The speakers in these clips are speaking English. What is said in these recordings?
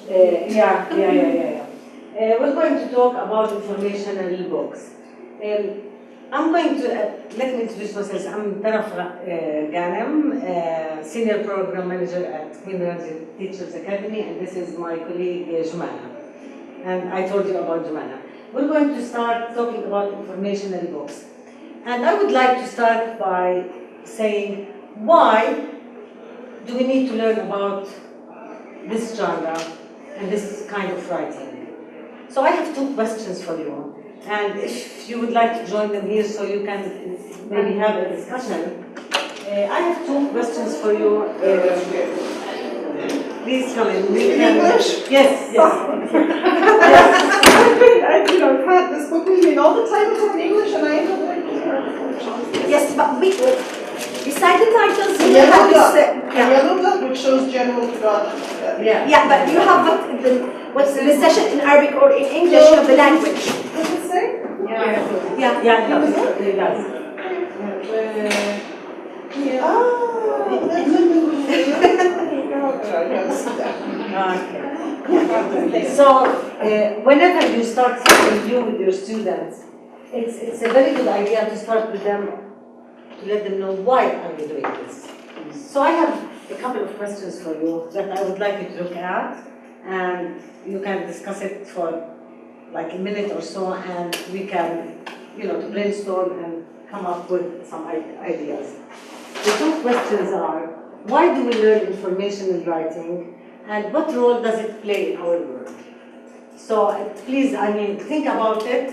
We're going to talk about informational books. I'm going to, let me introduce myself. I'm Taraf Ghanem, Senior Program Manager at Queen Teachers Academy, and this is my colleague Jumana. And I told you about Jumana. We're going to start talking about informational books. And I would like to start by saying, why do we need to learn about this genre and this kind of writing? So I have two questions for you. And if you would like to join them here so you can maybe have a discussion. I have two questions for you. Please come in. In English? Yes, yes. I've had this book with me all the time in English and I end up like, yes, but beside the titles, you yellow have dot. this. Yellow dot, which shows general production. Yeah, but you have what's the session in Arabic or in English, you have the language. Does it say? Yeah. So, whenever you start something new with your students, it's a very good idea to start with them, to let them know why are we doing this. So I have a couple of questions for you that I would like you to look at, and you can discuss it for like a minute or so, and we can, to brainstorm and come up with some ideas. The two questions are, why do we learn information writing, and what role does it play in our work? So please, think about it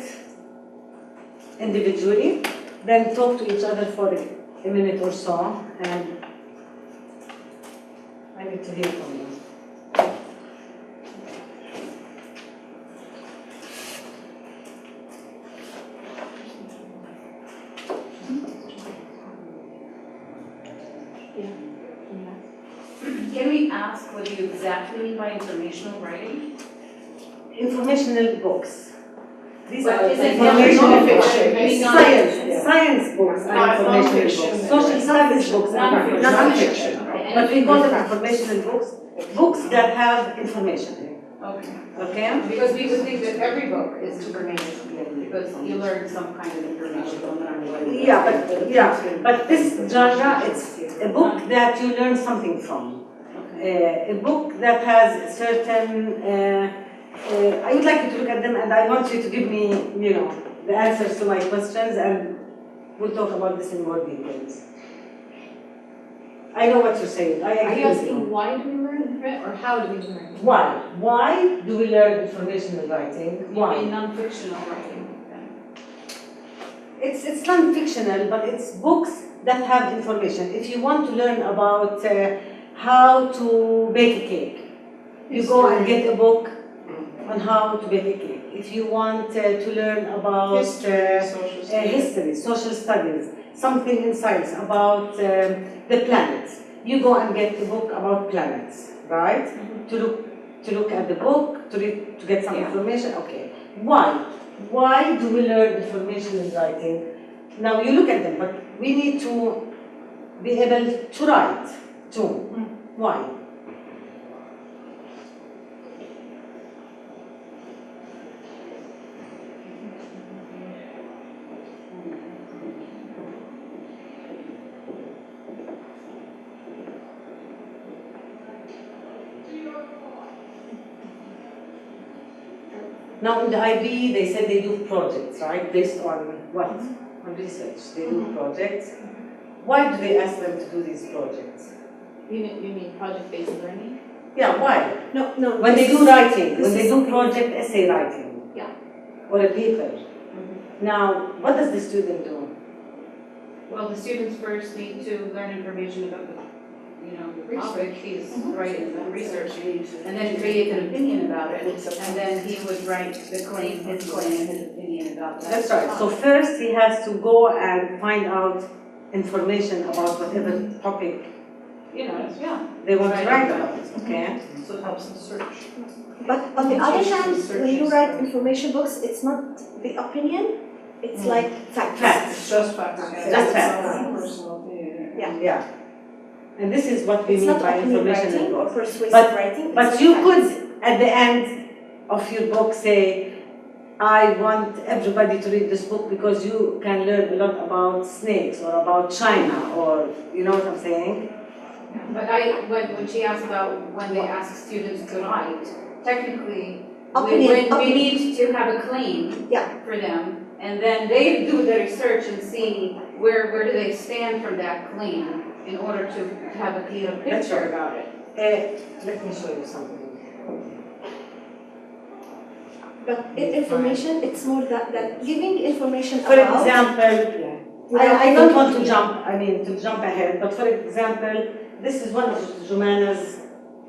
individually, then talk to each other for a minute or so, and I need to hear from you. Can we ask what you exactly mean by informational writing? Informational books. These But are is it informational non-fiction? books. I mean, Science books are informational books. Social studies books are non-fiction. But we call them informational books. Books that have information. Okay. Okay? Because we would think that every book is information, because you learn some kind of information from it. But this genre, it's a book that you learn something from. A book that has certain, I would like you to look at them, and I want you to give me, the answers to my questions, and we'll talk about this in more details. I know what you're saying. I Are agree you with asking why do we learn it, or how do we learn it? Why? Why do we learn informational writing? Why? You mean non-fictional writing? It's non-fictional, but it's books that have information. If you want to learn about how to bake a cake, you go and get a book on how to bake a cake. If you want to learn about history, social studies, something in science about the planets, you go and get a book about planets, right? To look at the book, to get some information. Okay. Why? Why do we learn information in writing? Now you look at them, but we need to be able to write too. Why? Now in the IB, they said they do projects, right? Based on what? On research. They do projects. Why do they ask them to do these projects? You mean project-based learning? Yeah, why? No. When they do writing, when they do project essay writing. Yeah. Or a paper. Now, what does the student do? Well, the students first need to learn information about the topic he's writing and researching, and then create an opinion about it, and then he would write his claim and his opinion about that. That's right. So first he has to go and find out information about whatever topic they want to write about. Okay. So it helps them search. But on the other hand, when you write information books, it's not the opinion, it's like facts. Facts. Just facts. Just facts. Personal opinion. Yeah. And this is what we It's mean not by opinion information writing or books. persuasive writing. But it's you facts. could at the end of your book say, I want everybody to read this book because you can learn a lot about snakes or about China, or you know what I'm saying? But when she asked about when they ask students to write, technically, we need to have a claim for them, and then they do the research and see where do they stand from that claim in order to have a clear picture about it. Let me show you something. But information, it's more that giving information For about. example, I don't want to jump ahead, but for example, this is one of Jumana's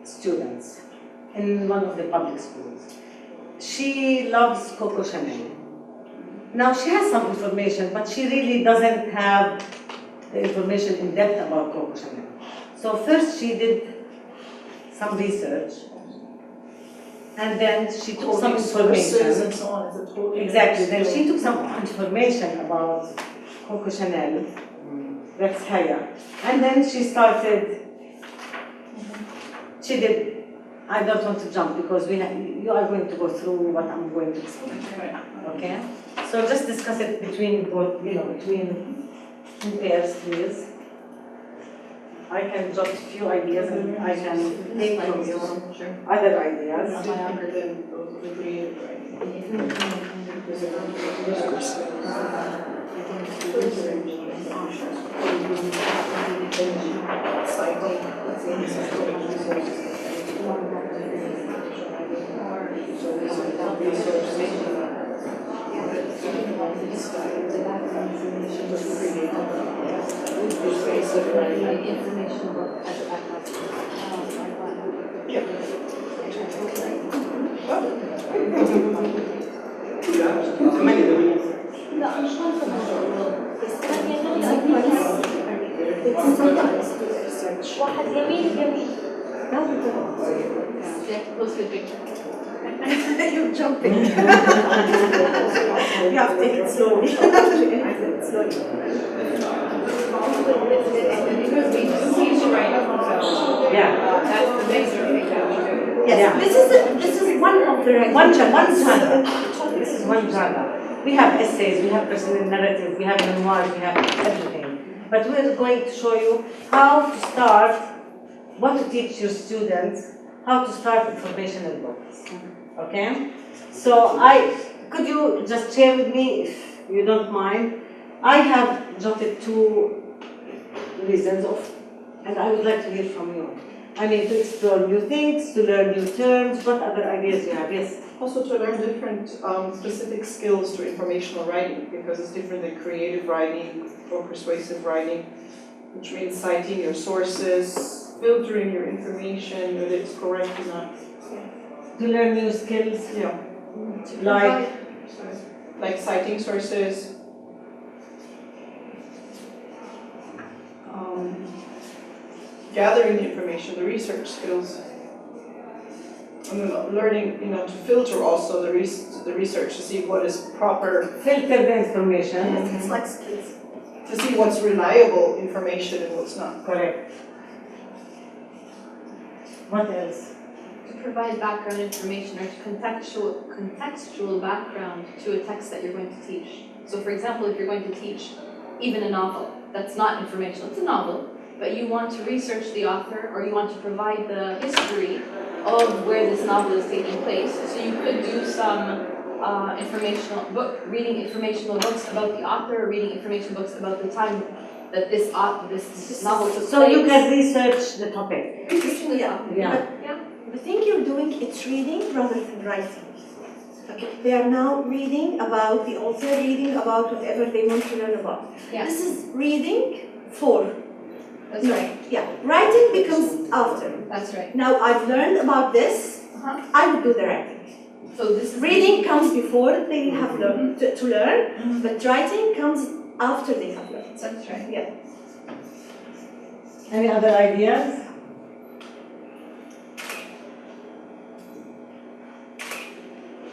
students in one of the public schools. She loves Coco Chanel. Now she has some information, but she really doesn't have the information in depth about Coco Chanel. So first she did some research, and then she took some information. And so on. It's a totally Exactly. Then she took some information about Coco Chanel, that's Haya, and then she started. She did. I don't want to jump because you are going to go through what I'm going to explain. Okay. So just discuss it between both. Between two pairs, please. I can jot a few ideas and I can take from you other ideas. different than those of the creative writing. واحد جميل جميل. Close to the picture. You're jumping. You have to take it slowly. Because we do teach writing, so Yeah. that's the major thing that we do. Yes, Yeah. this is one of the One genre. This is one genre. We have essays, we have personal narrative, we have memoirs, we have everything. But we're going to show you how to start, what to teach your students, how to start informational books. Okay? So could you just share with me, if you don't mind, I have jotted 2 reasons and I would like to hear from you. To explore new things, to learn new terms, what other ideas you have? Yes? Also to learn different specific skills to informational writing, because it's different than creative writing or persuasive writing, which means citing your sources, filtering your information, whether it's correct or not. To learn new skills? Yeah. Like citing sources, gathering information, the research skills, and then learning, to filter also the research to see what is proper, Filter the information. It's like skills. to see what's reliable information and what's not. Correct. What else? To provide background information or to contextual background to a text that you're going to teach. So for example, if you're going to teach even a novel, that's not informational, it's a novel, but you want to research the author or you want to provide the history of where this novel is taking place. So you could do some reading informational books about the author, or reading information books about the time that this novel took place. So you can research the topic. Yeah. But the thing you're doing, it's reading rather than writing. Okay. They are now reading about the author, reading about whatever they want to learn about. Yeah. This is reading for. That's right. Yeah. Writing becomes after. That's right. Now I've learned about this, I would do the writing. So this is Reading comes before they have learned to learn, but writing comes after they have learned. That's right. Yeah. Any other ideas?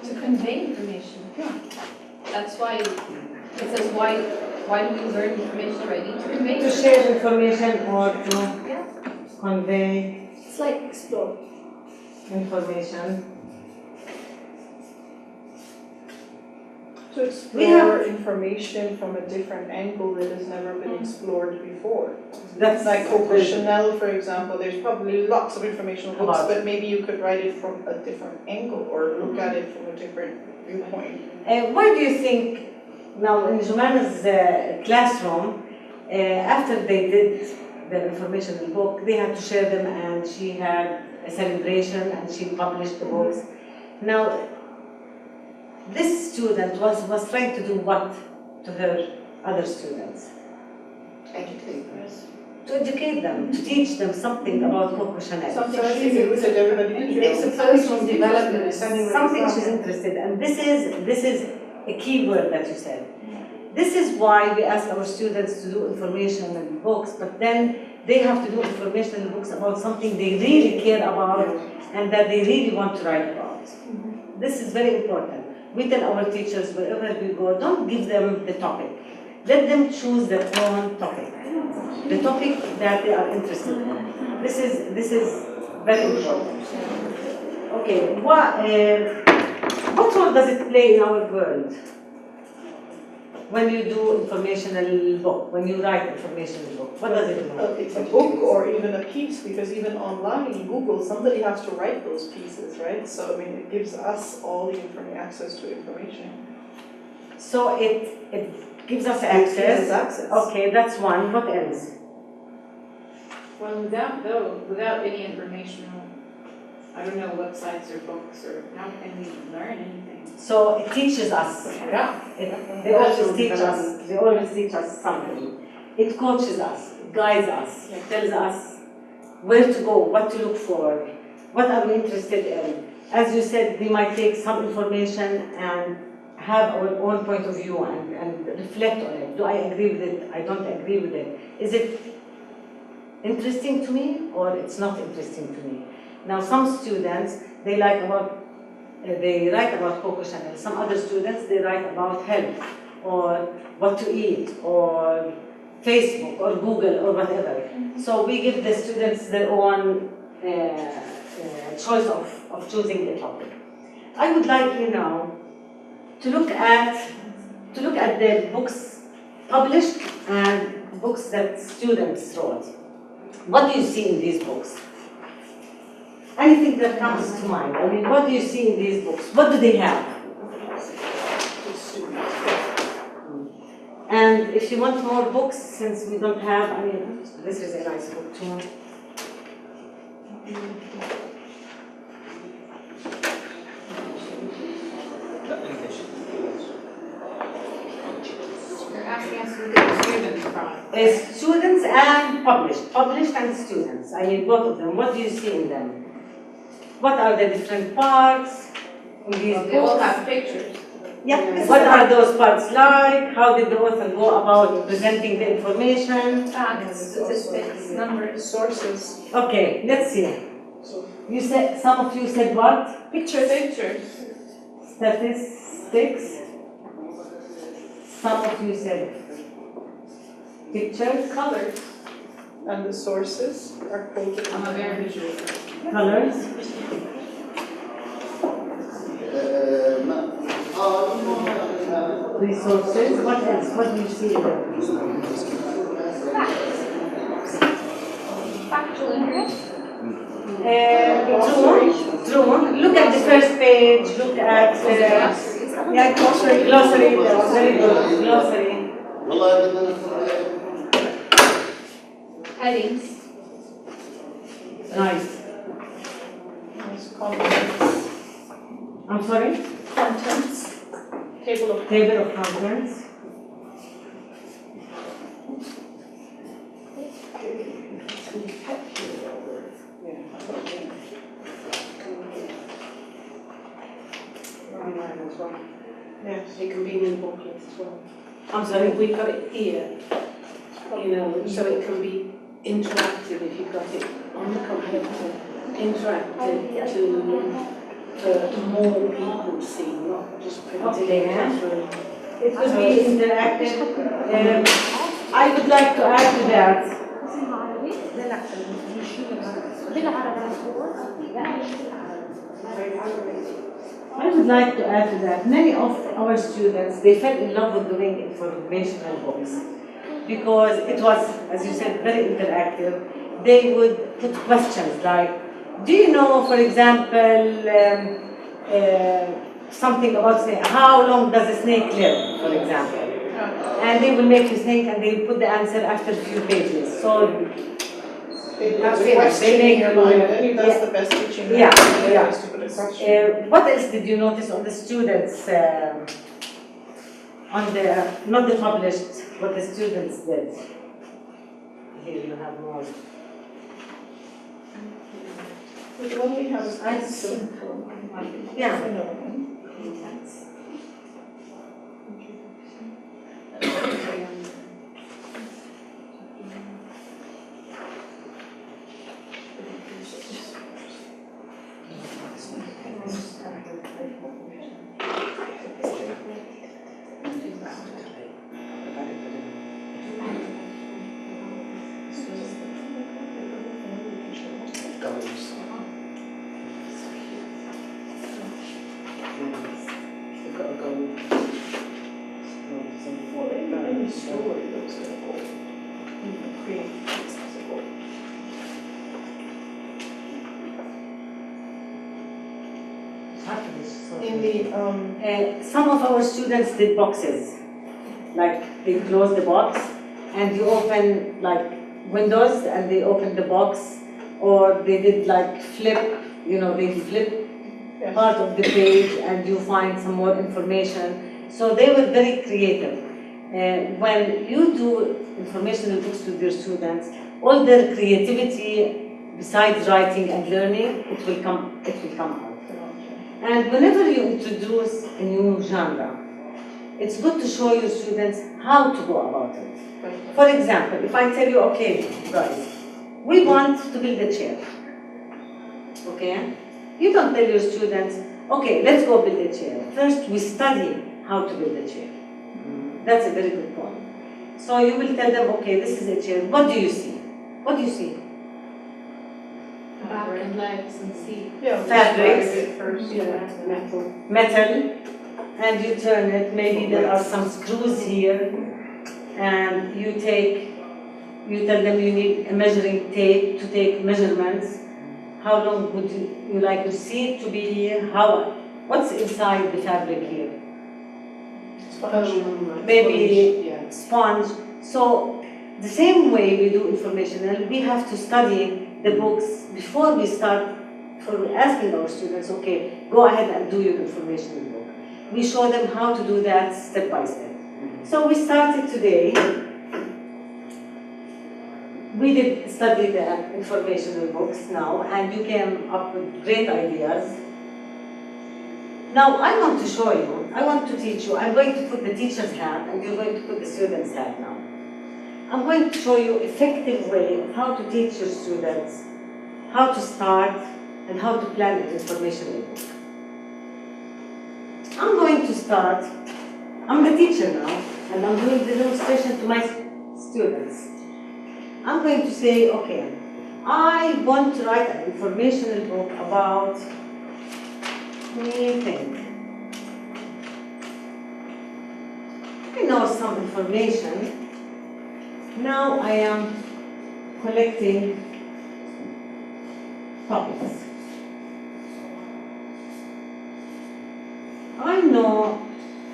To convey information. Yeah. That's why it says why do we learn information writing? To convey To share information or to Yeah. convey. It's like explore. information. To explore information from a different angle that has never been explored before. That's Like Coco Chanel, for example, there's probably lots of informational books, About- but maybe you could write it from a different angle or look at it from a different viewpoint. Why do you think now in Jumana's classroom, after they did their informational book, they had to share them and she had a celebration and she published the books. Now, this student was trying to do what to her other students? To educate them, to teach them something about Coco Chanel. Something she's interested everybody did. It's a personal development. Something she's interested in. And this is a key word that you said. This is why we ask our students to do informational books, but then they have to do informational books about something they really care about and that they really want to write about. This is very important. We tell our teachers wherever we go, don't give them the topic. Let them choose their own topic. The topic that they are interested in. This is very important. Okay, what role does it play in our world? When you do informational book, when you write informational book, what does it do? It's a book or even a piece, because even online in Google, somebody has to write those pieces, right? So I mean, it gives us all the access to information. So it gives us Gives access. access. Okay, that's one. What else? Well, without any informational, I don't know, websites or books, or how can we learn anything? So it teaches us. Yeah. They always teach us. They always teach us something. It coaches us, it guides us, it tells us where to go, what to look for, what are we interested in. As you said, we might take some information and have our own point of view and reflect on it. Do I agree with it? I don't agree with it. Is it interesting to me or it's not interesting to me? Now some students, they write about Coco Chanel. Some other students, they write about health or what to eat or Facebook or Google or whatever. So we give the students their own choice of choosing a topic. I would like you now to look at the books published and books that students wrote. What do you see in these books? Anything that comes to mind. I mean, what do you see in these books? What do they have? And if you want more books, since we don't have, I mean, this is a nice book too. You're asking us to look at the students' product. Students and published and students. I mean, both of them. What do you see in them? What are the different parts in these They all books? have pictures. Yeah. What are those parts like? How did the author go about presenting the information? Facts, statistics, numbers. Sources. Okay, let's see. You said, some of you said what? Pictures. Statistics. Some of you said pictures, Colors. And the sources are quoted. I'm a very visual person. colors. Resources. What else? What do you see there? Factual interest. True. Look at the first page. Look at glossary. Glossary. That's very good. Glossary. Headings. Nice. Contents. I'm sorry. Contents. Table of contents. Online as well. Yes. It can be in booklets as well. I'm sorry. We've got it here, you know, so it can be interactive if you've got it on the computer. Interactive to more people see, not just printed Okay. in the classroom. It could be interactive. I would like to add to that. I would like to add to that, many of our students, they fell in love with doing informational books because it was, as you said, very interactive. They would put questions like, do you know, for example, something about snake, how long does a snake live, for example? And they will make you think and they will put the answer after a few pages. So They That's put it. a question They make in your you- mind, and that's yeah. the best teaching. Yeah, method, yeah. is to put a question. what else did you notice on the students, on the, not the published, what the students did? Here you have more. The one we have is I quite see. simple. Yeah. I know. Well, any story that's going to create accessible. In the Some of our students did boxes, like they close the box and you open like windows and they open the box, or they did like flip, you know, they flip Yes. part of the page and you find some more information. So they were very creative. When you do informational books with your students, all their creativity, besides writing and learning, it will come out. And whenever you introduce a new genre, it's good to show your students how to go about it. For example, if I tell you, okay, guys, we want to build a chair, okay? You don't tell your students, okay, let's go build a chair. First, we study how to build a chair. That's a very good point. So you will tell them, okay, this is a chair. What do you see? What do you see? Back and legs and seat. Yeah, Fabrics. describe it first. Metal. Metal, and you turn it. Maybe there are some screws here, and you tell them you need a measuring tape to take measurements. How long would you like to see it to be here? What's inside the fabric here? Maybe Yeah. sponge. So the same way we do informational, we have to study the books before we start asking our students, okay, go ahead and do your informational book. We show them how to do that step by step. So we started today. We did study the informational books now, and you came up with great ideas. Now I want to show you, I want to teach you, I'm going to put the teacher's hat and you're going to put the student's hat now. I'm going to show you effective way of how to teach your students, how to start and how to plan an informational book. I'm going to start, I'm the teacher now, and I'm doing the demonstration to my students. I'm going to say, okay, I want to write an informational book about, let me think. I know some information. Now I am collecting topics. I know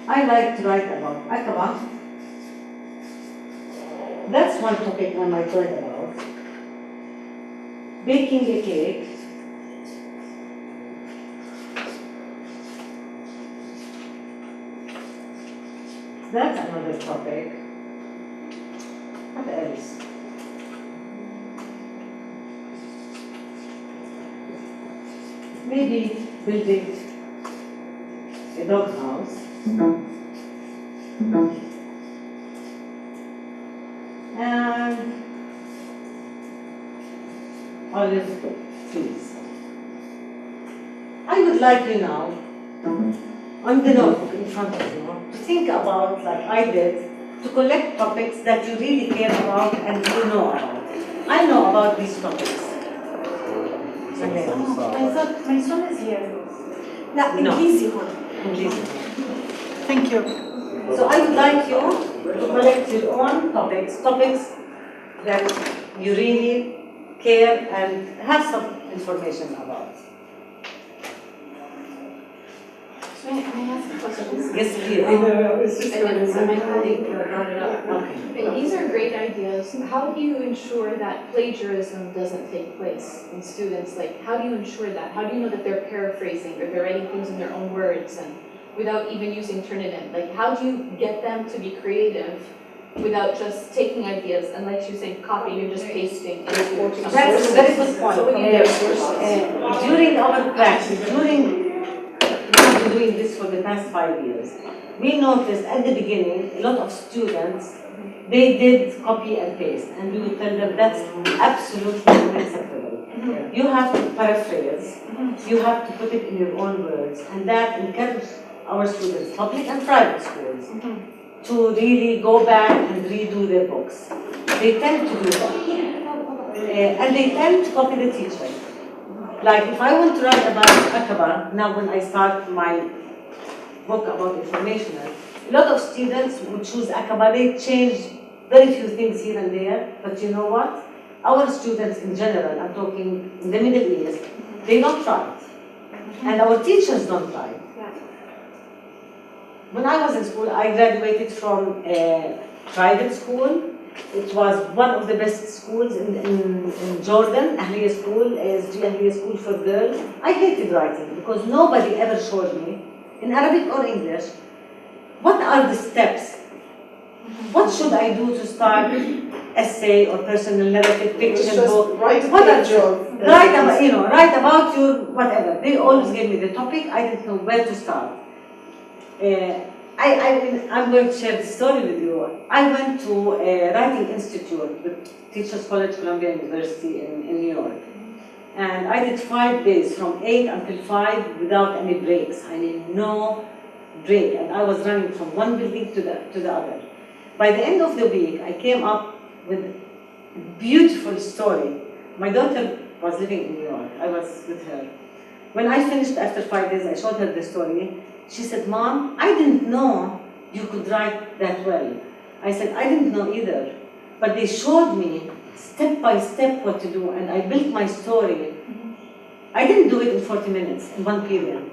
I like to write about Akaba. That's one topic I might write about. Baking a cake. That's another topic. What else? Maybe building a doghouse. And olive trees. I would like you now, on the notebook in front of you, to think about, like I did, to collect topics that you really care about and you know about. I know about these topics. I thought my son is here. لا إنجليزي هون. English. Thank you. So I would like you to collect your own topics that you really care and have some information about. May I ask a question? Yes, please. My colleague brought it up. Okay. These are great ideas. How do you ensure that plagiarism doesn't take place in students? Like, how do you ensure that? How do you know that they're paraphrasing or they're writing things in their own words and without even using Turnitin? Like, how do you get them to be creative without just taking ideas and, like you're saying, copying and just pasting and exporting? That's a very good point. So what do you do? During our practice, we've been doing this for the past 5 years, we noticed at the beginning a lot of students, they did copy and paste, and we would tell them that's absolutely unacceptable. You have to paraphrase, you have to put it in your own words, and that encourages our students, public and private schools, to really go back and redo their books. They tend to do that. And they tend to copy the teacher. Like if I want to write about Akaba, now when I start my book about informational, a lot of students would choose Akaba, they change very few things here and there, but you know what? Our students in general, I'm talking in the Middle East, they don't write. And our teachers don't write. When I was in school, I graduated from a private school. It was one of the best schools in Jordan, Ahliya School, ASG Ahliya School for girls. I hated writing because nobody ever showed me, in Arabic or English, what are the steps? What should I do to start essay or personal narrative fiction book? Write about your whatever. They always gave me the topic. I didn't know where to start. I'm going to share the story with you. I went to a writing institute with Teachers College, Columbia University in New York. And I did 5 days from 8 until 5 without any breaks. I mean, no break. And I was running from one building to the other. By the end of the week, I came up with a beautiful story. My daughter was living in New York. I was with her. When I finished after 5 days, I showed her the story. She said, Mom, I didn't know you could write that well. I said, I didn't know either. But they showed me step by step what to do, and I built my story. I didn't do it in 40 minutes, in one period.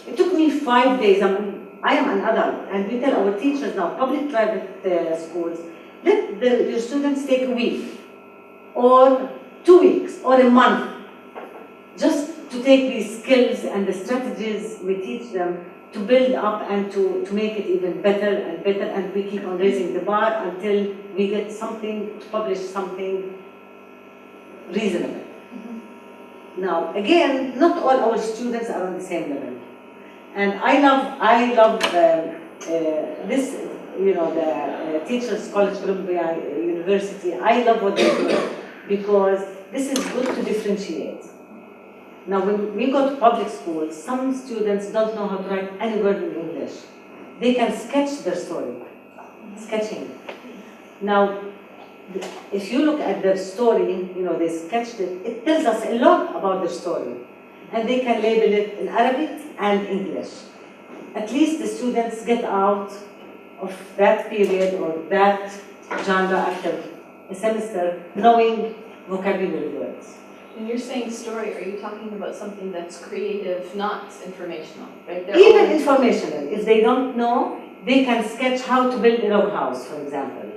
It took me 5 days. I am an adult, and we tell our teachers now, public, private schools, let your students take a week, or 2 weeks, or a month, just to take these skills and the strategies we teach them to build up and to make it even better and better, and we keep on raising the bar until we get something, to publish something reasonable. Now, again, not all our students are on the same level. And I love this, the Teachers College, Columbia University. I love what they do because this is good to differentiate. Now, when we go to public schools, some students don't know how to write any word in English. They can sketch their story, sketching. Now, if you look at their story, they sketched it, it tells us a lot about their story. And they can label it in Arabic and English. At least the students get out of that period or that genre after a semester knowing vocabulary words. When you're saying story, are you talking about something that's creative, not informational, right? Even informational. If they don't know, they can sketch how to build a log house, for example.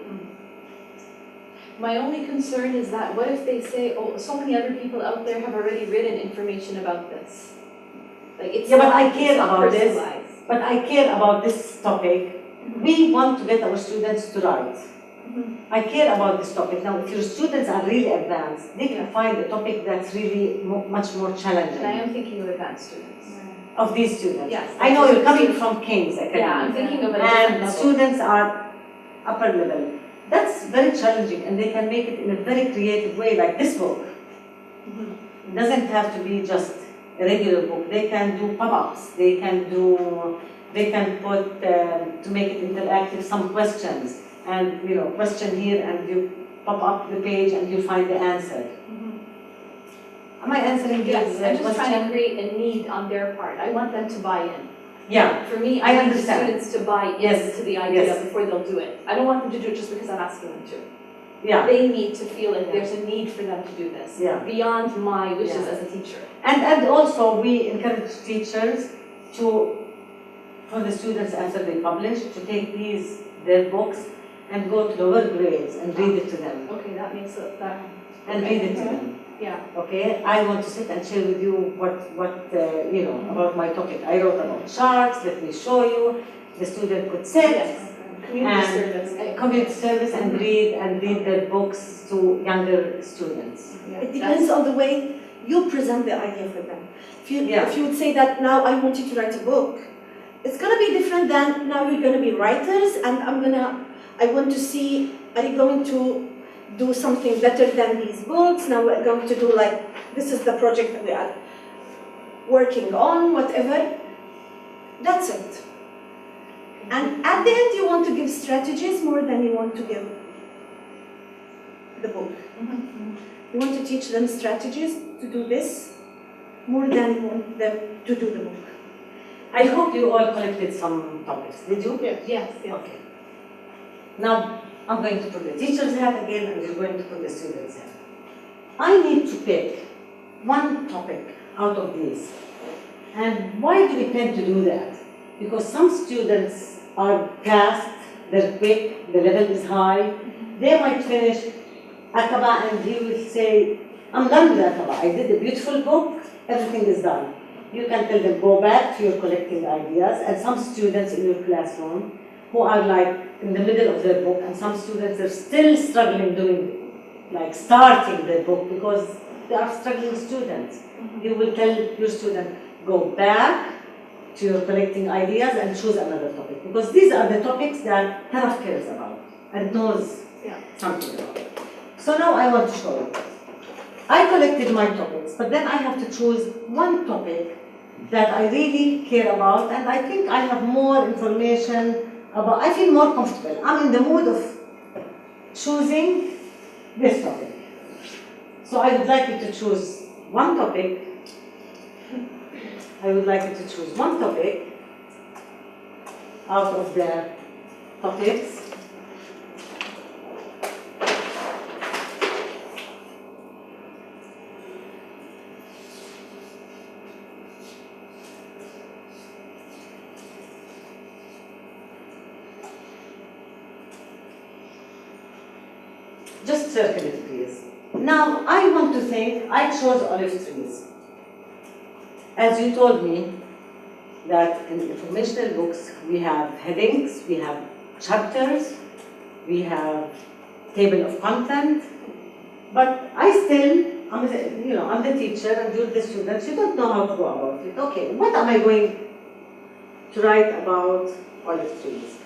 My only concern is that what if they say, oh, so many other people out there have already written information about this? Like it's but not, I care about this. personalized. But I care about this topic. We want to get our students to write. I care about this topic. Now, if your students are really advanced, they can find a topic that's really much more challenging. And I am thinking of advanced students. Of these students. Yes. I know you're coming from King's Academy. Yeah, I'm thinking of a and different level. Students are upper level. That's very challenging, and they can make it in a very creative way, like this book. It doesn't have to be just a regular book. They can do pop-ups. They can put, to make it interactive, some questions. And, question here, and you pop up the page and you find the answer. Am I answering Yes, this I'm just trying to question? create a need on their part. I want them to buy in. Yeah, For me, I I want the understand. students to buy Yes, into the idea yes. before they'll do it. I don't want them to do it just because I'm asking them to. yeah. They need to feel like there's a need for them to do this, Yeah. beyond my wishes Yeah. as a teacher. And also we encourage teachers for the students after they publish, to take their books and go to lower grades and read it to them. Okay, that makes it, that, And read it to them. yeah. Okay, I want to sit and share with you what about my topic. I wrote about sharks, let me show you. The student could sit, Yes. Community and service. community service and read their books to younger students. Yeah, It depends on the way you present the idea for them. Yeah. If you would say that now I want you to write a book, it's gonna be different than now you're gonna be writers and I want to see, are you going to do something better than these books? Now we're going to do like, this is the project that we are working on, whatever. That's it. And at the end you want to give strategies more than you want to give the book. You want to teach them strategies to do this more than you want them to do the book. I hope you all collected some topics. Did you? Yes. Yes, yes. Okay. Now I'm going to put the teacher's hat again, and you're going to put the student's hat. I need to pick one topic out of these. And why do we tend to do that? Because some students are fast, they're quick, the level is high. They might finish Akaba and he will say, I'm done with Akaba. I did a beautiful book, everything is done. You can tell them, go back to your collecting ideas. And some students in your classroom who are like in the middle of their book, and some students are still struggling starting their book because they are struggling students. You will tell your student, go back to your collecting ideas and choose another topic, because these are the topics that Taraf cares about and knows something about. So now I want to show you. I collected my topics, but then I have to choose one topic that I really care about, and I think I have more information about, I feel more comfortable. I'm in the mood of choosing this topic. So I would like you to choose one topic. I would like you to choose one topic out of the topics. Just circle it, please. Now, I want to think, I chose olive trees. As you told me, that in informational books, we have headings, we have chapters, we have table of content, but I still, I'm the teacher and you're the students, you don't know how to go about it. Okay, what am I going to write about olive trees?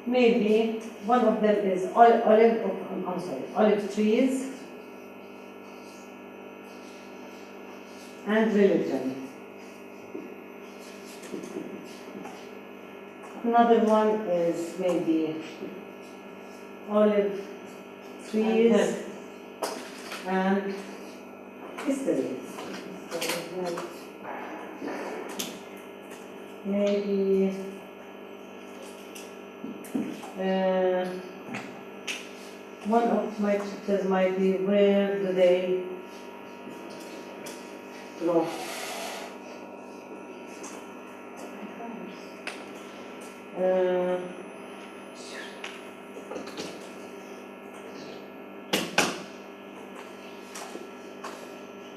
Maybe one of them is olive trees and religion. Another one is maybe olive trees and history. Maybe one of my chapters might be, where do they go?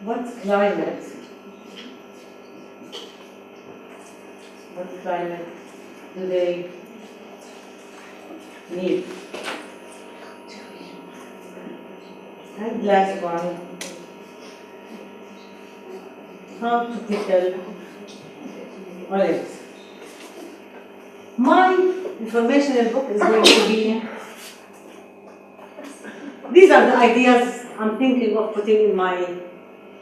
What climate? What climate do they need? And last one, how to pickle olives. My informational book is going to be, these are the ideas I'm thinking of putting in my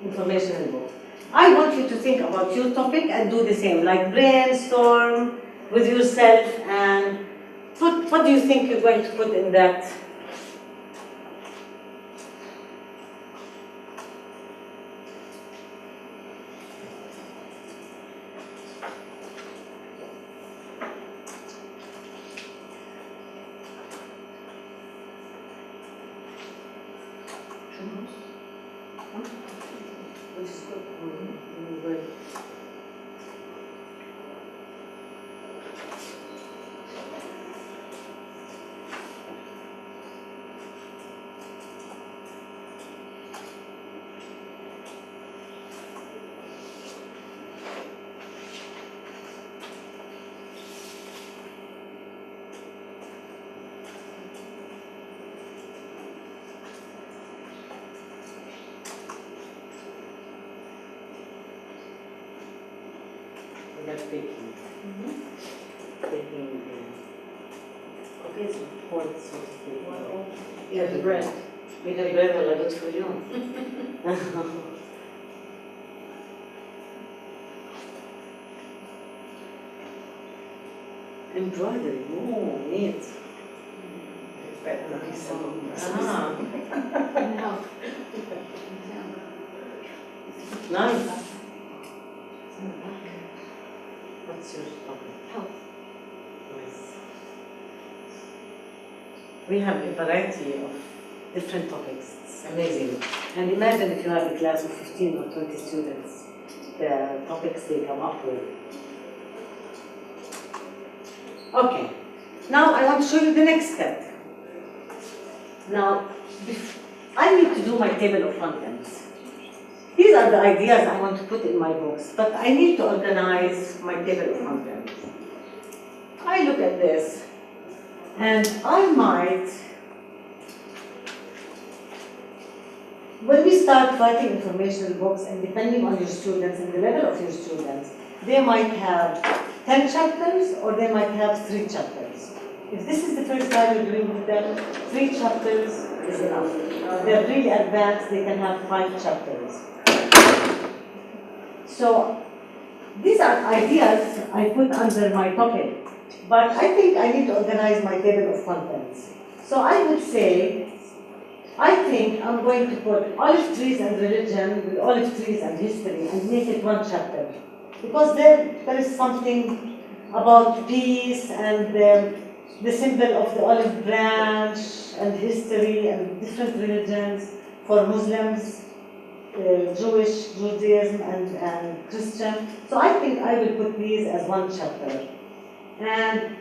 informational book. I want you to think about your topic and do the same, like brainstorm with yourself and what do you think you're going to put in that Which is good. Good. Taking okay, so points so to speak. Yeah, the bread. من البلد ولا بدخل اليوم. Embroidery, oh, neat. Nice. What's your topic? Health. Nice. We have a variety of different topics. It's amazing. And imagine if you have a class of 15 or 20 students, the topics they come up with. Okay. Now I want to show you the next step. Now, I need to do my table of contents. These are the ideas I want to put in my books, but I need to organize my table of contents. I look at this, and I might, when we start writing informational books, and depending on your students and the level of your students, they might have 10 chapters or they might have 3 chapters. If this is the first time you're doing with them, 3 chapters is enough. If they're really advanced, they can have 5 chapters. So these are ideas I put under my topic, but I think I need to organize my table of contents. So I would say, I think I'm going to put olive trees and religion with olive trees and history and make it 1 chapter. Because there is something about peace and the symbol of the olive branch and history and different religions for Muslims, Jewish, Judaism, and Christian. So I think I will put these as 1 chapter. And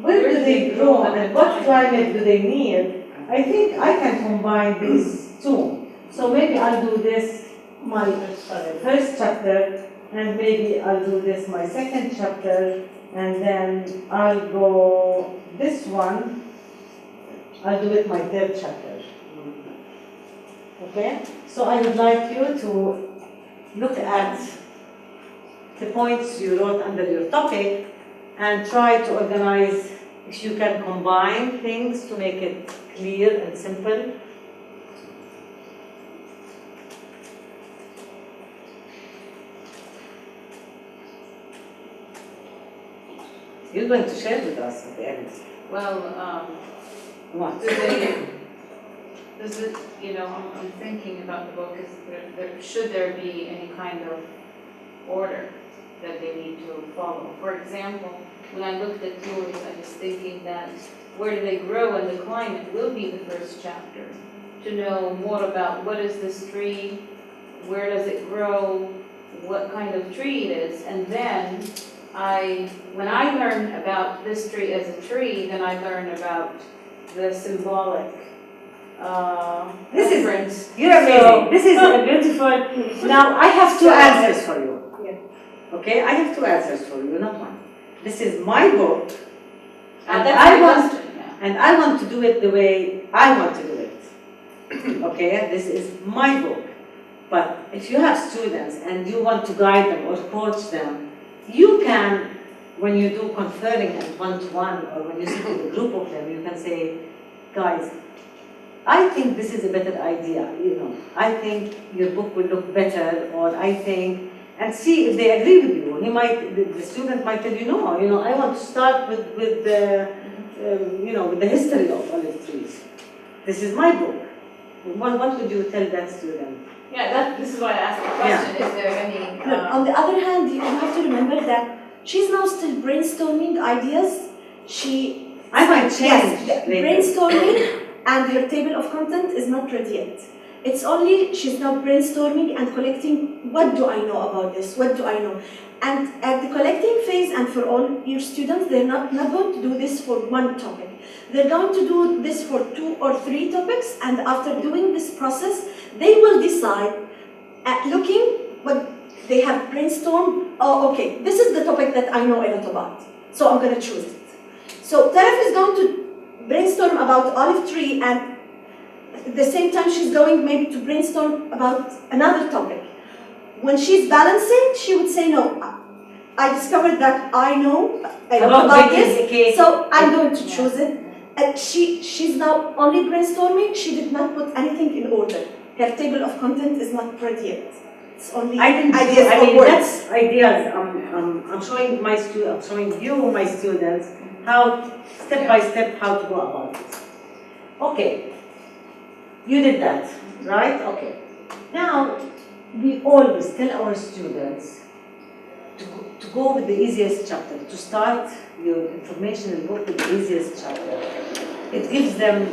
where do they grow and what climate do they need? I think I can combine these 2. So maybe I'll do this my first chapter, and maybe I'll do this my 2nd chapter, and then I'll go this one, I'll do it my 3rd chapter. Okay? So I would like you to look at the points you wrote under your topic and try to organize, if you can combine things to make it clear and simple. You're going to share with us at the end. Well, What? does it, I'm thinking about the book, should there be any kind of order that they need to follow? For example, when I looked at yours, I was thinking that where do they grow and the climate will be the first chapter. To know more about what is this tree, where does it grow, what kind of tree it is, and then when I learn about this tree as a tree, then I learn about the symbolic difference. You're amazing. This is a beautiful. Now I have 2 answers for you. Yeah. Okay, I have 2 answers for you, not 1. This is my book, and That's I my want, question, yeah. and I want to do it the way I want to do it. Okay, this is my book. But if you have students and you want to guide them or coach them, you can, when you do conferring at 1-to-1 or when you sit with a group of them, you can say, guys, I think this is a better idea, I think your book will look better, or I think, and see if they agree with you. The student might tell you, no, I want to start with the history of olive trees. This is my book. What would you tell that student? Yeah, this is why I asked the question. Is there any? On the other hand, you have to remember that she's now still brainstorming ideas. I might change Yes, later. brainstorming and her table of content is not ready yet. It's only she's now brainstorming and collecting, what do I know about this? What do I know? And at the collecting phase, and for all your students, they're not going to do this for one topic. They're going to do this for 2 or 3 topics, and after doing this process, they will decide, at looking what they have brainstormed, oh, okay, this is the topic that I know a lot about, so I'm going to choose it. So Taraf is going to brainstorm about olive tree, and at the same time she's going maybe to brainstorm about another topic. When she's balancing, she would say, no, I discovered that I know about this, so I'm going to choose it. And she's now only brainstorming, she did not put anything in order. Her table of content is not ready yet. It's only ideas of words. That's ideas. I'm showing my students, I'm showing you, my students, how, step by step, how to go about it. Okay, you did that, right? Okay. Now, we always tell our students to go with the easiest chapter, to start your informational book with the easiest chapter. It gives them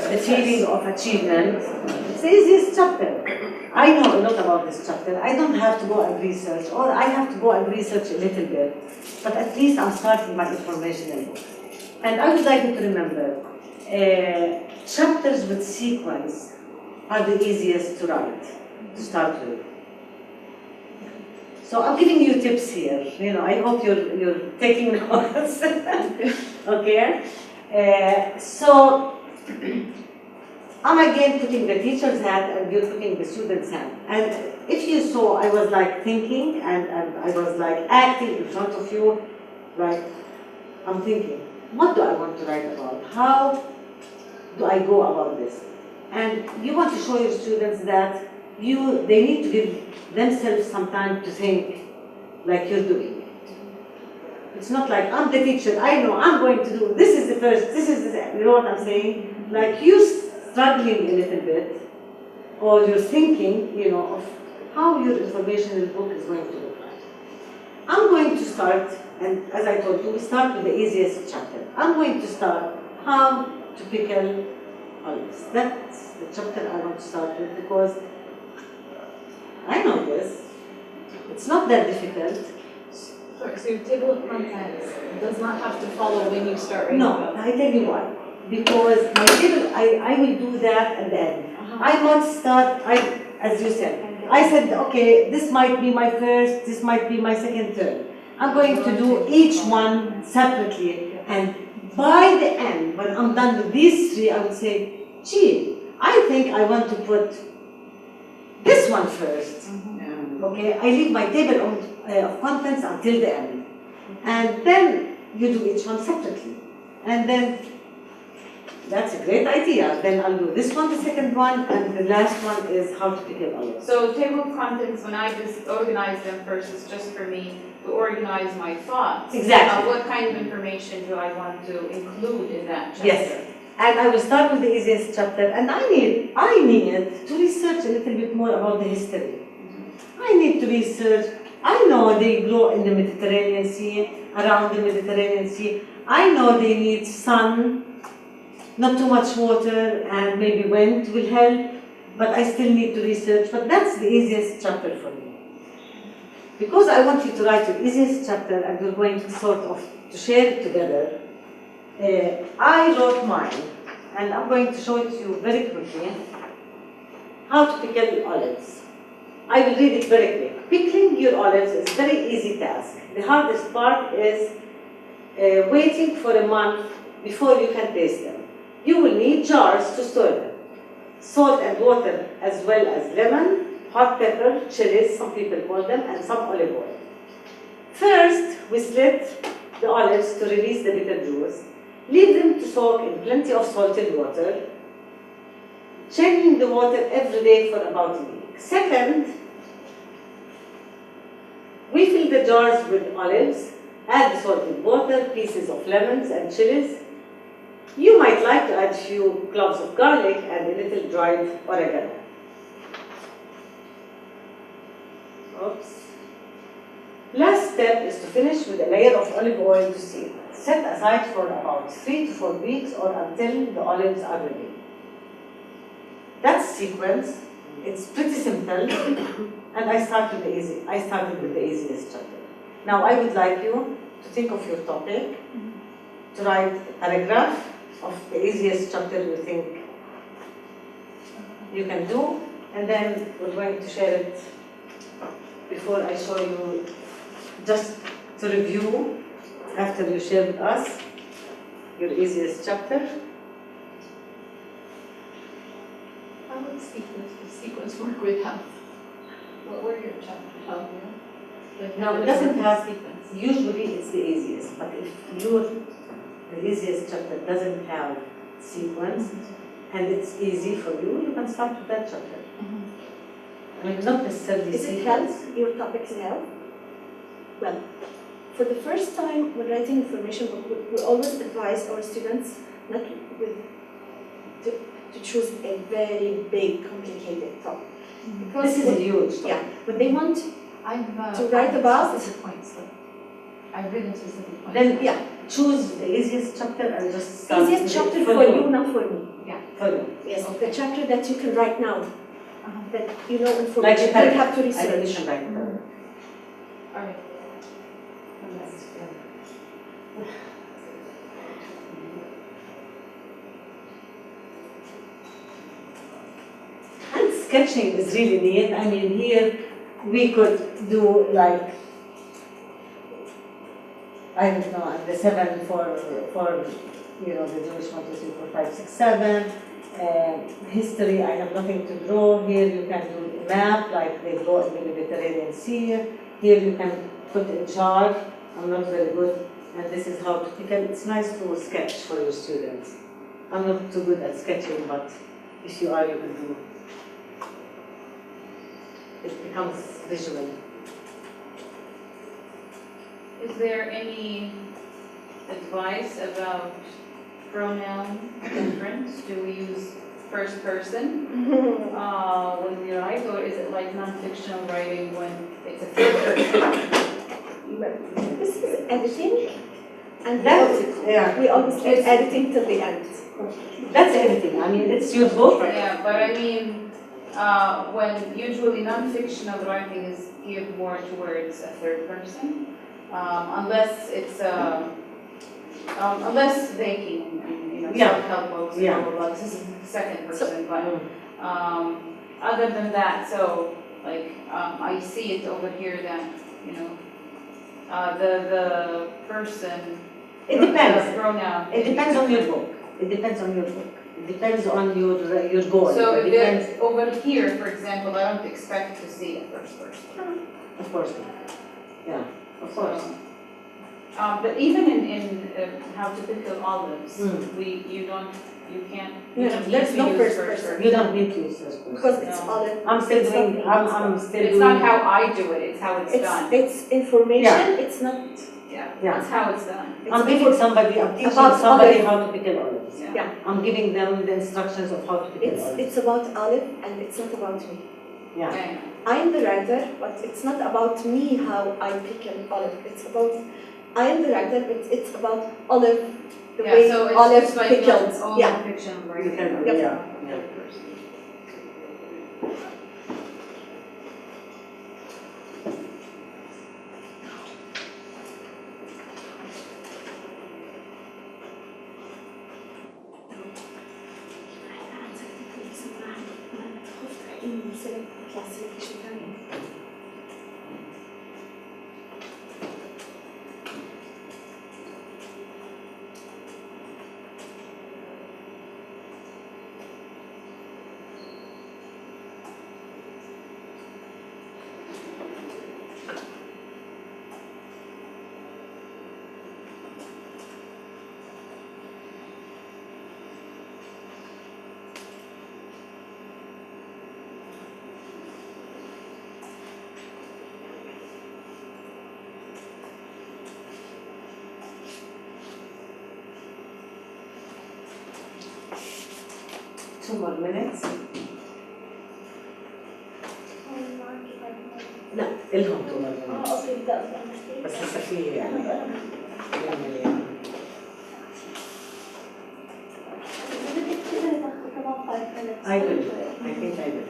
the feeling of achievement. It's the easiest chapter. I know a lot about this chapter. I don't have to go and research, or I have to go and research a little bit, but at least I'm starting my informational book. And I would like you to remember, chapters with sequence are the easiest to write, to start with. So I'm giving you tips here. You know, I hope you're taking notes. Okay. So I'm again putting the teacher's hat, and you're putting the student's hat. And if you saw, I was like thinking, and I was like acting in front of you, like I'm thinking, what do I want to write about? How do I go about this? And you want to show your students that they need to give themselves some time to think like you're doing. It's not like, I'm the teacher, I know, I'm going to do, this is the first, this is the second, you know what I'm saying? Like you struggling a little bit, or you're thinking, you know, of how your informational book is going to look like. I'm going to start, and as I told you, we start with the easiest chapter. I'm going to start how to pickle olives. That's the chapter I want to start with, because I know this. It's not that difficult. So your table of contents does not have to follow when you start writing No, about it. I tell you why. Because my table, I will do that at the end. I might start, as you said, I said, okay, this might be my first, this might be my second turn. I'm going to do each one separately, and by the end, when I'm done with these 3, I would say, gee, I think I want to put this one first. Okay, I leave my table of contents until the end. And then you do each one separately. And then, that's a great idea. Then I'll do this one, the second one, and the last one is how to pick it up. So table of contents, when I just organize them first, is just for me to organize my thoughts. Exactly. What kind of information do I want to include in that chapter? Yes. And I will start with the easiest chapter, and I need to research a little bit more about the history. I need to research. I know they grow in the Mediterranean Sea, around the Mediterranean Sea. I know they need sun, not too much water, and maybe wind will help, but I still need to research. But that's the easiest chapter for me. Because I want you to write your easiest chapter, and we're going to sort of to share it together. I wrote mine, and I'm going to show it to you very quickly. How to pickle olives. I will read it very quick. Pickling your olives is a very easy task. The hardest part is waiting for a month before you can taste them. You will need jars to store them. Salt and water, as well as lemon, hot pepper, chilies, some people call them, and some olive oil. First, we slit the olives to release the bitter juice. Leave them to soak in plenty of salted water, changing the water every day for about a week. Second, we fill the jars with olives, add the salted water, pieces of lemons and chilies. You might like to add a few cloves of garlic and a little dried oregano. Oops. Last step is to finish with a layer of olive oil to seal. set aside for about 3 to 4 weeks or until the olives are ready. That's sequence. It's pretty simple, and I started with the easiest chapter. Now I would like you to think of your topic, to write a paragraph of the easiest chapter you think you can do, and then we're going to share it before I show you, just to review after you share with us your easiest chapter. How would sequence work with health? What were your chapters? Health, No, it doesn't have sequence. Usually it's the easiest, but if the easiest chapter doesn't have sequence and it's easy for you, you can start with that chapter. I mean, not necessarily Is it sequence. health? Your topic is health? Well, for the first time when writing information book, we always advise our students not to choose a very big, complicated topic. Because This is a huge topic. yeah, when they want to I've write about specific points though. I've written specific points. Then choose the easiest chapter and just start easiest with it chapter for you, not for me. For you. Yes, the chapter that you can write now, that you know Like information, you don't have to I think you research. should write it. Alright. And sketching is really neat. I mean, here we could do like, I don't know, the 7 for you know, the Jewish 1, 2, 3, 4, 5, 6, 7. History, I have nothing to draw. Here you can do a map like they draw in the Mediterranean Sea. Here you can put a chart. I'm not very good, and this is how to pick it. It's nice to sketch for your students. I'm not too good at sketching, but if you are, you can do. It becomes visual. Is there any advice about pronoun difference? Do we use first person when we write, or is it like non-fictional writing when it's a third person? This is editing, and Yeah, we always leave editing till the end. that's everything. I mean, it's your book. Yeah, but I mean, when usually non-fictional writing is geared more towards a third person, unless it's unless baking and you know self-help books and blah blah blah. This is the second person, but other than that, so like I see it over here that you know the person. It depends. Pronoun. It depends on your book. It depends on your book. It depends on your goal. So it if depends. it's over here, for example, I don't expect to see a first person. Of course. Yeah. Of course. But even in how to pickle olives, you can't. There's no first person. You don't need to use first person. Because it's olive. I'm still doing. I'm still It's doing. not how I do it, it's how it's done. It's information. It's not. Yeah, Yeah. that's how it's done. I'm teaching somebody about how olive. to pickle olives. Yeah. I'm giving them the instructions of how to pickle olives. It's about olive, and it's not about me. Yeah. Okay. I'm the writer, but it's not about me how I pick an olive. It's about I am the writer, but it's about olive, the Yeah, way so it's olive just like pickled. all Yeah. fiction You writing. can. Yep. Yeah. Third person. Two more minutes. لا إلهم 2 more minutes. اوكي بس لسه في يعني. I will. I think I will.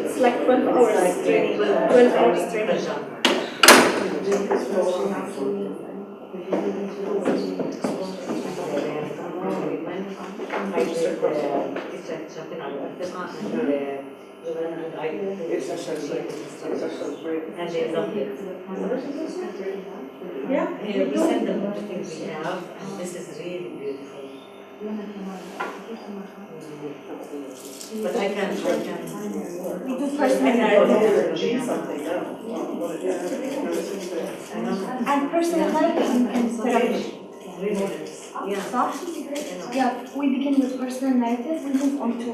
It's like 12 hours training. 12 hours training. Yeah, we send them everything we have, and this is really beautiful. But I can't. We do personalization. And personalization and therapy. Yeah, we begin with personal narrative, we move on to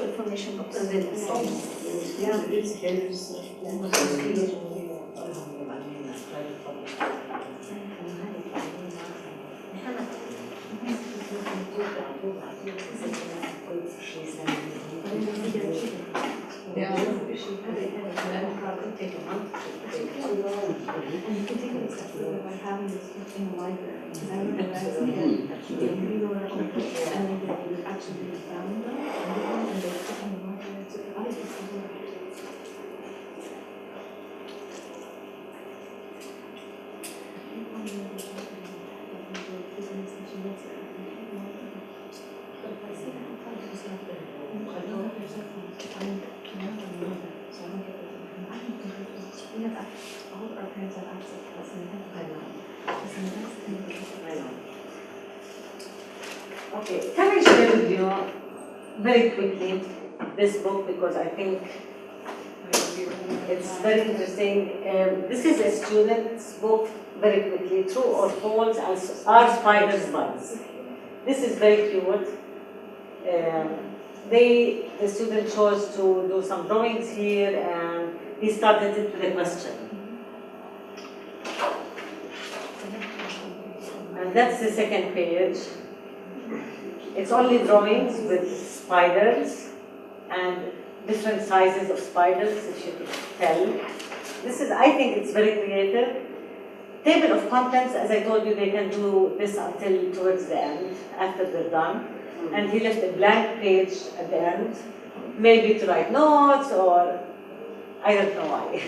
information books. Okay, can I share with you very quickly this book, because I think it's very interesting. This is a student's book, very quickly. True or false, are spiders bugs? This is very cute. The student chose to do some drawings here, and he started it with a question. And that's the second page. It's only drawings with spiders and different sizes of spiders, if you could tell. This is, I think it's very creative. Table of contents, as I told you, they can do this until towards the end, after they're done. And he left a blank page at the end, maybe to write notes, or I don't know why.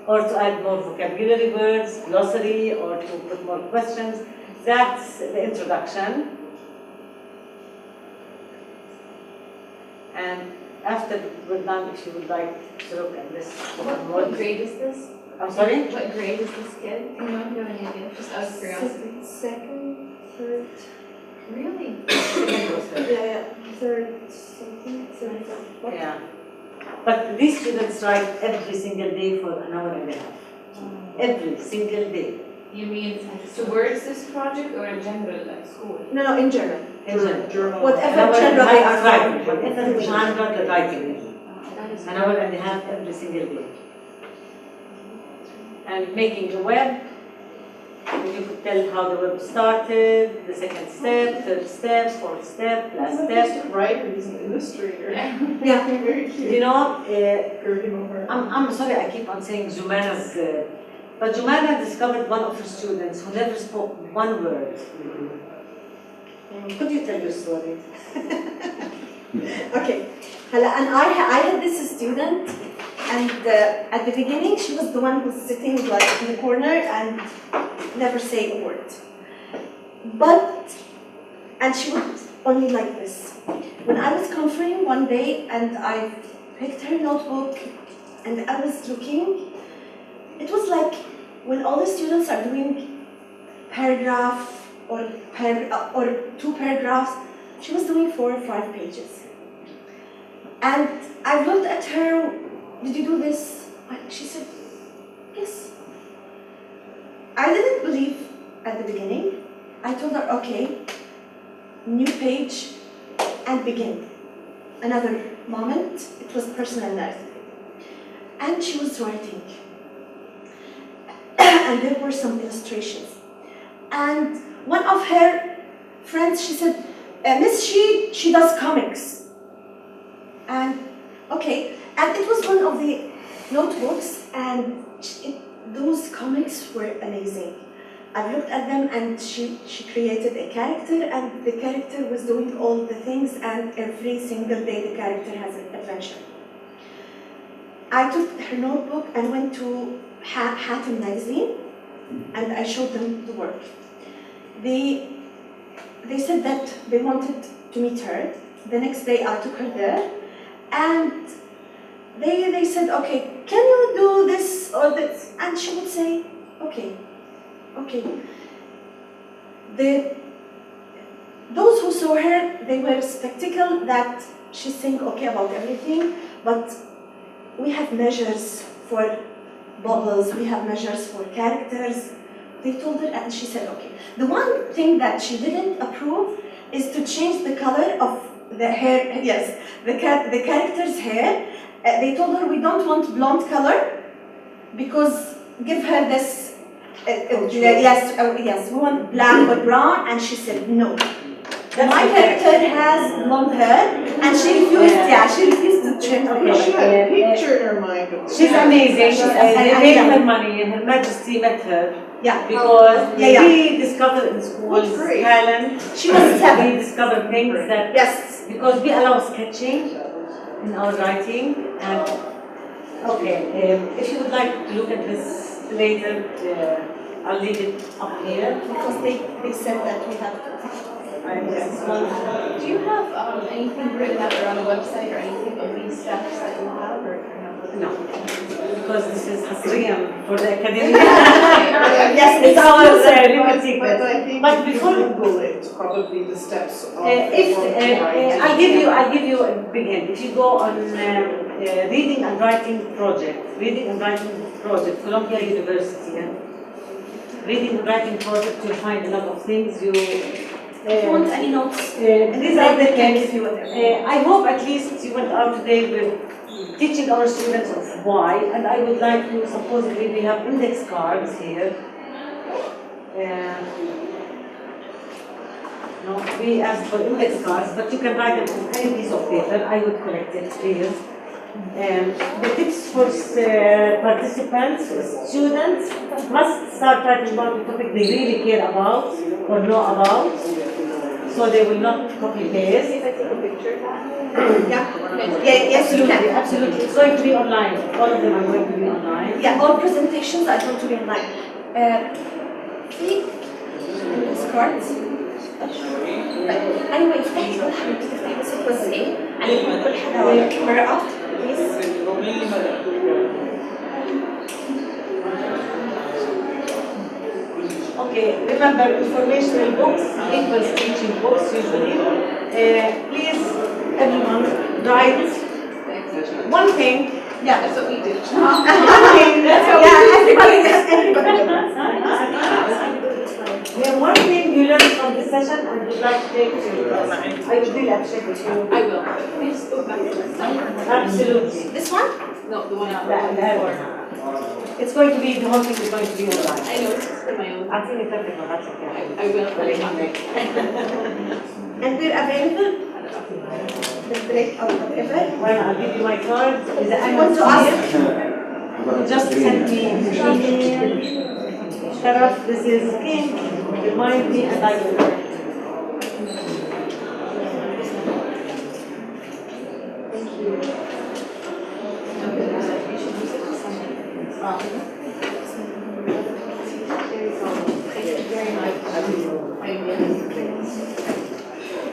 Or to add more vocabulary words, glossary, or to put more questions. That's the introduction. And after we're done, if you would like to look at this. What grade is this? I'm sorry? What grade is this kid? You don't have any idea, just out of curiosity. Second, third. Really? Yeah, third, something, third. Yeah. But these students write every single day for an hour and a half. Every single day. You mean towards this project or in general at school? No, in general. In general. Whatever genre they are writing. writing. Whatever genre they're writing. That is An hour and a half every single day. And making a web, you could tell how the web started, the second step, third step, fourth step, last He's not just step. a writer, he's an illustrator. Yeah. Very cute. You know, Heard him over. I'm sorry I keep on saying Jumana's, but Jumana discovered one of her students who never spoke one word. Could you tell your story? Okay. And I had this student, and at the beginning she was the one who's sitting like in the corner and never say a word. And she would only like this. When I was conferring one day and I picked her notebook and I was looking, it was like when all the students are doing paragraph or 2 paragraphs, she was doing 4 or 5 pages. And I looked at her, did you do this? She said, yes. I didn't believe at the beginning. I told her, okay, new page and begin. Another moment, it was personal narrative. And she was writing. And there were some illustrations. And one of her friends, she said, Miss, she does comics. And okay, and it was one of the notebooks, and those comics were amazing. I looked at them, and she created a character, and the character was doing all the things, and every single day the character has an adventure. I took her notebook and went to Hatem magazine, and I showed them the work. They said that they wanted to meet her. The next day I took her there, and they said, okay, can you do this or this? And she would say, okay. Those who saw her, they were skeptical that she's saying okay about everything, but we have measures for bubbles, we have measures for characters. They told her, and she said okay. The one thing that she didn't approve is to change the color of the hair, yes, the character's hair. They told her we don't want blonde color because give her this, yes, we want black or brown, and she said no. My character has blonde hair, and she refused to change the color. She had a picture in her mind. She's amazing. They made her money, and Her Majesty met her. Yeah. Because we discovered in schools talent. She was 7. We discovered things that, Yes. because we allow sketching in our writing. And okay, if you would like to look at this later, I'll leave it up here. Because they said that we have to. Do you have anything written out or on a website or anything of these steps that you have, or no? No, because this is حصريا for the academy. Yes, it's our little secret. But I think But before Google it, probably the steps of I'll give you a big hint. If you go on reading and writing project, Columbia University, reading and writing project, you'll find a lot of things. If you want any notes, These are the things. I hope at least you went out today with teaching our students of why, and I would like to, supposedly we have index cards here. No, we asked for index cards, but you can write them on any piece of paper. I would collect it, please. The tips for participants, students, must start writing about the topic they really care about or know about, so they will not copy paste. If I take a picture, yes, you can. Absolutely. It's going to be online. All of them are going to be online. Yeah, all presentations are going to be online. في السكارت anyway افتحي كل حاجة تفتحي بس بس ايه عليكم كل حاجة مرة up please. Okay, remember informational books equals teaching books usually. Please, everyone, write one thing. Yeah, That's what we did. One thing. yeah, everybody. One thing you learned from this session and would like to take to your class. I would really appreciate it. I will. Please go back to the summer. Absolutely. This one? No, the one out That there. It's going to be, the whole thing is going to be online. I know, this is for my own. I think it's okay, that's okay. I will. And we're available. The break or whatever. Well, I'll give you my card. Is it I want to ask. Just send me an email. Sharaf, this is King. Remind me and I will.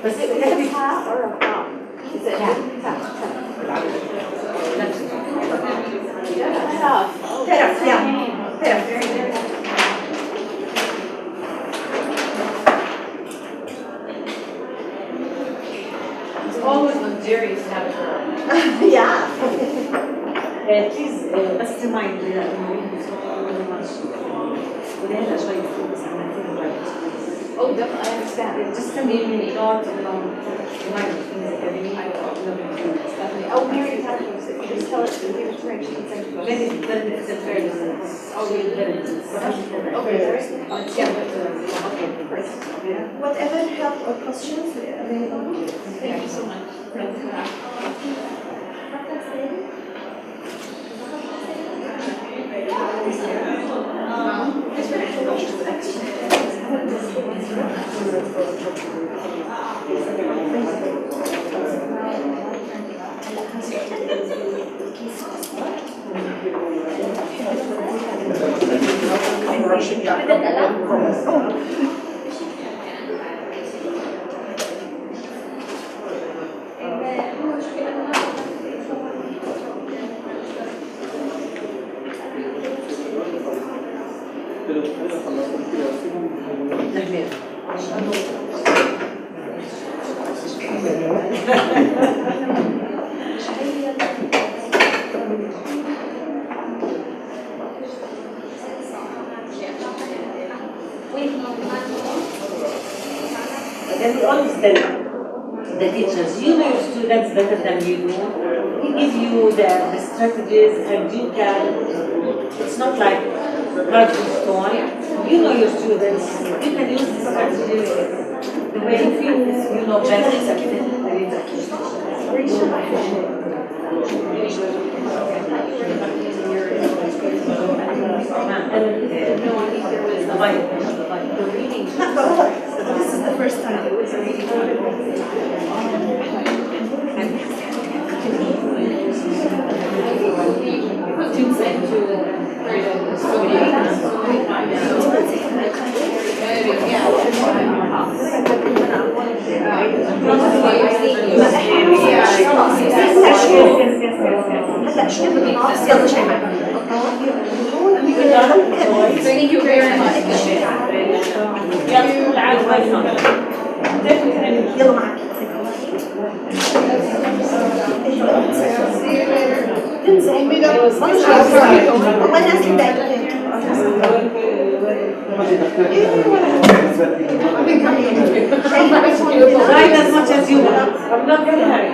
بس ها or a ha? Is it Ta. ta? تعرف يا تعرف It's always luxurious to have a girl. yeah. please بس remind so much وليها شوية فوكس على Oh, definitely, I understand. just send me a note remind me Definitely. Oh, Mary Catherine, if you just tell it to give it to her, she can send it to us. very very Oh, really? Okay, there's, yeah, okay, perfect. Whatever help or questions available. Thank you so much. Then we always tell the teachers, you know your students better than you do. We give you the strategies and you can, it's not like carved in stone. You know your students, you can use the strategies the way you know best. This is the first time. Thank you very much. يلا معك. والله ناس Write as much as you want. I'm not very hurry.